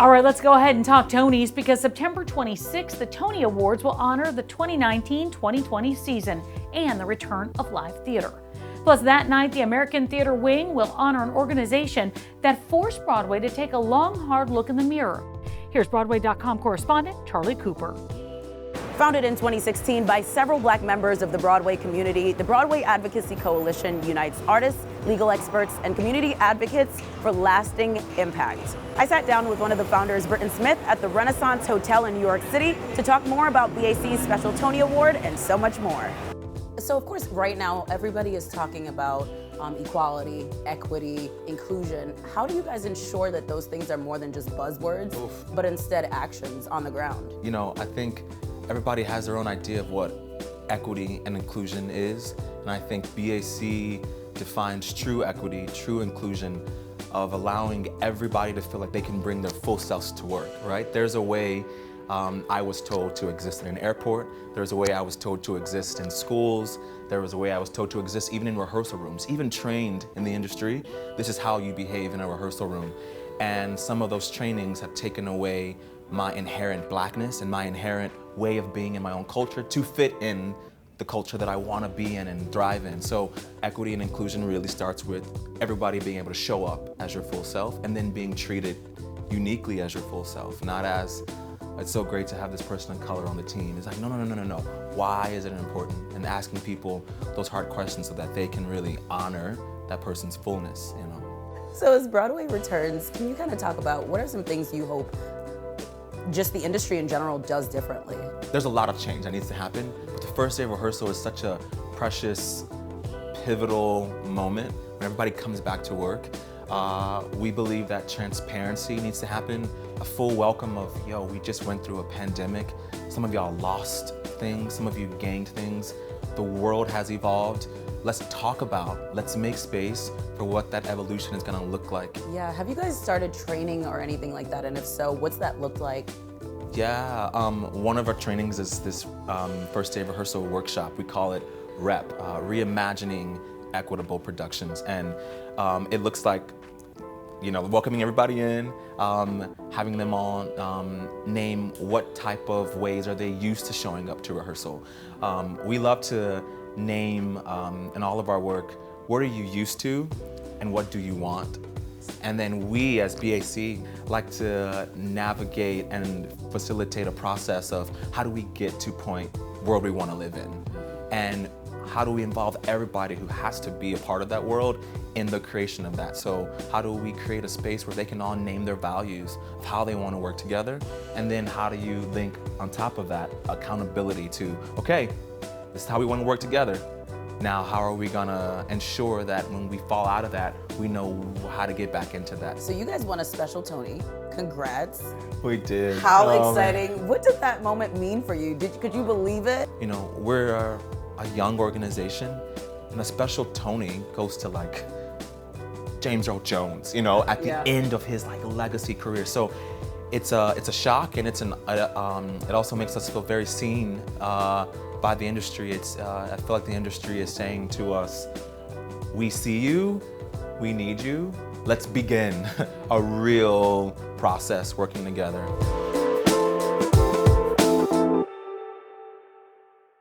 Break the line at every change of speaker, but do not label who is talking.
All right, let's go ahead and talk Tonys because September 26th, the Tony Awards will honor the 2019-2020 season and the return of live theater. Plus, that night, the American Theater Wing will honor an organization that forced Broadway to take a long, hard look in the mirror. Here's Broadway.com correspondent Charlie Cooper.
Founded in 2016 by several Black members of the Broadway community, the Broadway Advocacy Coalition unites artists, legal experts, and community advocates for lasting impact. I sat down with one of the founders, Britton Smith, at the Renaissance Hotel in New York City to talk more about BAC's special Tony Award and so much more. So of course, right now, everybody is talking about equality, equity, inclusion. How do you guys ensure that those things are more than just buzzwords, but instead actions on the ground?
You know, I think everybody has their own idea of what equity and inclusion is, and I think BAC defines true equity, true inclusion of allowing everybody to feel like they can bring their full selves to work, right? There's a way I was told to exist in an airport. There's a way I was told to exist in schools. There was a way I was told to exist even in rehearsal rooms. Even trained in the industry, this is how you behave in a rehearsal room. And some of those trainings have taken away my inherent Blackness and my inherent way of being in my own culture to fit in the culture that I want to be in and thrive in. So equity and inclusion really starts with everybody being able to show up as your full self and then being treated uniquely as your full self, not as, it's so great to have this person of color on the team. It's like, no. Why is it important? And asking people those hard questions so that they can really honor that person's fullness, you know?
So as Broadway returns, can you kind of talk about what are some things you hope just the industry in general does differently?
There's a lot of change that needs to happen, but the first day of rehearsal is such a precious, pivotal moment when everybody comes back to work. We believe that transparency needs to happen, a full welcome of, yo, we just went through a pandemic. Some of y'all lost things, some of you gained things. The world has evolved. Let's talk about, let's make space for what that evolution is gonna look like.
Yeah, have you guys started training or anything like that? And if so, what's that look like?
Yeah, one of our trainings is this first day of rehearsal workshop. We call it REP, Reimagining Equitable Productions. And it looks like, you know, welcoming everybody in, having them all name what type of ways are they used to showing up to rehearsal. We love to name in all of our work, what are you used to and what do you want? And then we as BAC like to navigate and facilitate a process of how do we get to point world we want to live in? And how do we involve everybody who has to be a part of that world in the creation of that? So how do we create a space where they can all name their values of how they want to work together? And then how do you link on top of that accountability to, okay, this is how we want to work together. Now, how are we gonna ensure that when we fall out of that, we know how to get back into that?
So you guys won a special Tony. Congrats.
We did.
How exciting. What did that moment mean for you? Could you believe it?
You know, we're a young organization, and a special Tony goes to like James Earl Jones, you know, at the end of his like legacy career. So it's a shock, and it also makes us feel very seen by the industry. I feel like the industry is saying to us, we see you, we need you, let's begin a real process working together.